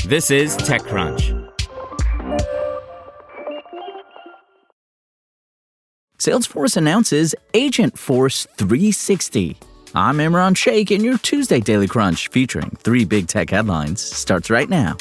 This is TechCrunch. Salesforce announces Agentforce 360. I'm Imran Sheikh, and your Tuesday Daily Crunch, featuring 3 big tech headlines, starts right now.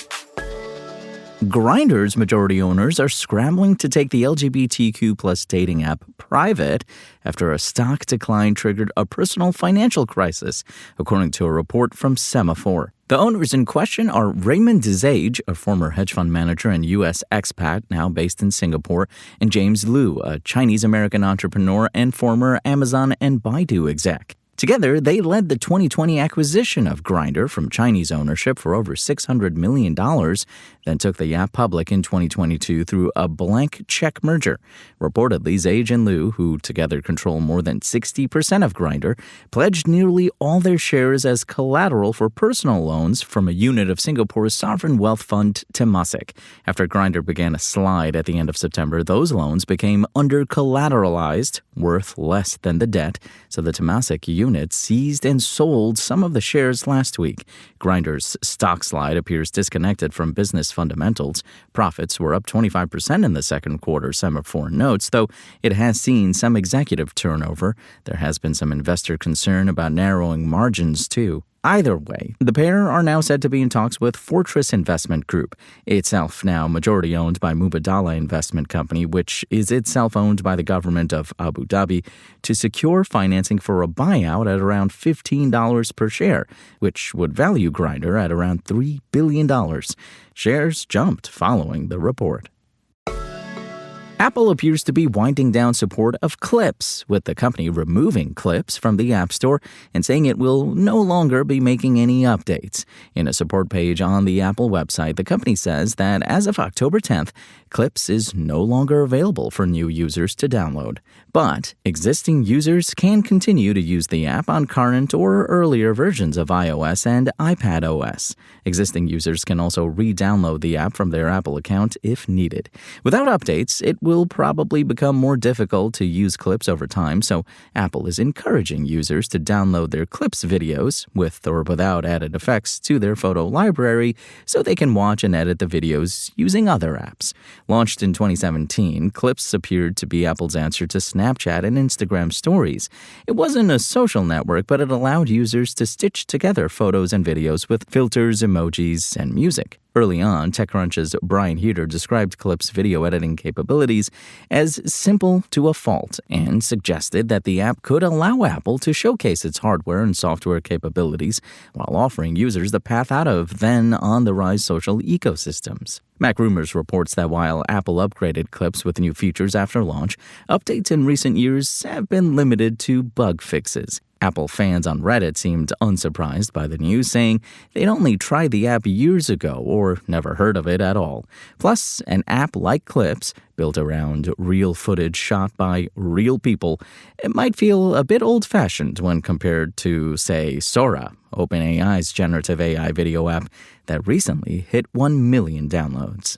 Grindr's majority owners are scrambling to take the LGBTQ+ dating app private after a stock decline triggered a personal financial crisis, according to a report from Semaphore. The owners in question are Raymond Desage, a former hedge fund manager and U.S. expat now based in Singapore, and James Liu, a Chinese-American entrepreneur and former Amazon and Baidu exec. Together, they led the 2020 acquisition of Grindr from Chinese ownership for over $600 million, then took the app public in 2022 through a blank check merger. Reportedly, Zage and Liu, who together control more than 60% of Grindr, pledged nearly all their shares as collateral for personal loans from a unit of Singapore's sovereign wealth fund Temasek. After Grindr began a slide at the end of September, those loans became under-collateralized, worth less than the debt, so the Temasek unit seized and sold some of the shares last week. Grindr's stock slide appears disconnected from business fundamentals. Profits were up 25% in the second quarter, Semaphore notes, though it has seen some executive turnover. There has been some investor concern about narrowing margins, too. Either way, the pair are now said to be in talks with Fortress Investment Group, itself now majority-owned by Mubadala Investment Company, which is itself owned by the government of Abu Dhabi, to secure financing for a buyout at around $15 per share, which would value Grindr at around $3 billion. Shares jumped following the report. Apple appears to be winding down support of Clips, with the company removing Clips from the App Store and saying it will no longer be making any updates. In a support page on the Apple website, the company says that as of October 10th, Clips is no longer available for new users to download. But existing users can continue to use the app on current or earlier versions of iOS and iPadOS. Existing users can also re-download the app from their Apple account if needed. Without updates, it will probably become more difficult to use Clips over time, so Apple is encouraging users to download their Clips videos, with or without added effects, to their photo library so they can watch and edit the videos using other apps. Launched in 2017, Clips appeared to be Apple's answer to Snapchat and Instagram stories. It wasn't a social network, but it allowed users to stitch together photos and videos with filters, emojis, and music. Early on, TechCrunch's Brian Heater described Clips' video editing capabilities as simple to a fault and suggested that the app could allow Apple to showcase its hardware and software capabilities while offering users the path out of then-on-the-rise social ecosystems. MacRumors reports that while Apple upgraded Clips with new features after launch, updates in recent years have been limited to bug fixes. Apple fans on Reddit seemed unsurprised by the news, saying they'd only tried the app years ago or never heard of it at all. Plus, an app like Clips, built around real footage shot by real people, it might feel a bit old-fashioned when compared to, say, Sora, OpenAI's generative AI video app that recently hit 1 million downloads.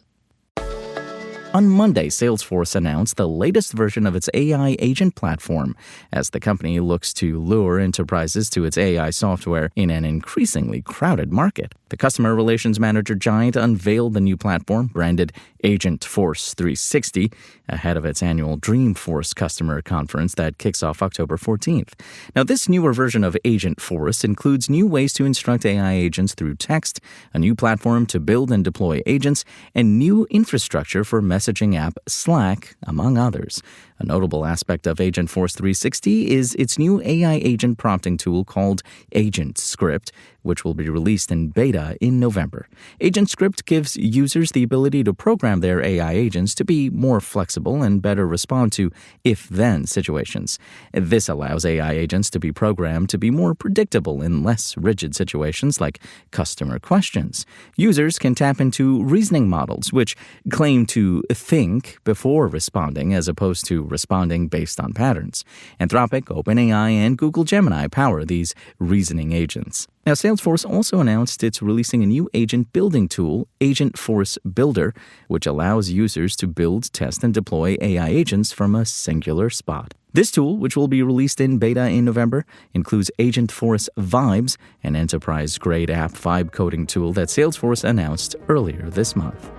On Monday, Salesforce announced the latest version of its AI agent platform as the company looks to lure enterprises to its AI software in an increasingly crowded market. The customer relations manager giant unveiled the new platform, branded Agentforce 360, ahead of its annual Dreamforce customer conference that kicks off October 14th. Now, this newer version of Agentforce includes new ways to instruct AI agents through text, a new platform to build and deploy agents, and new infrastructure for messaging app Slack, among others. A notable aspect of Agentforce 360 is its new AI agent prompting tool called AgentScript, which will be released in beta in November. AgentScript gives users the ability to program their AI agents to be more flexible and better respond to if-then situations. This allows AI agents to be programmed to be more predictable in less rigid situations like customer questions. Users can tap into reasoning models, which claim to think before responding as opposed to responding based on patterns. Anthropic, OpenAI, and Google Gemini power these reasoning agents. Now, Salesforce also announced it's releasing a new agent building tool, Agentforce Builder, which allows users to build, test, and deploy AI agents from a singular spot. This tool, which will be released in beta in November, includes Agentforce Vibes, an enterprise-grade app vibe coding tool that Salesforce announced earlier this month.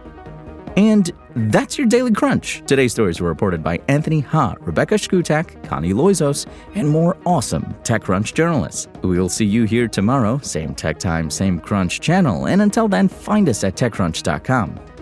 And that's your Daily Crunch. Today's stories were reported by Anthony Ha, Rebecca Shkutak, Connie Loizos, and more awesome TechCrunch journalists. We'll see you here tomorrow, same tech time, same crunch channel, and until then, find us at TechCrunch.com.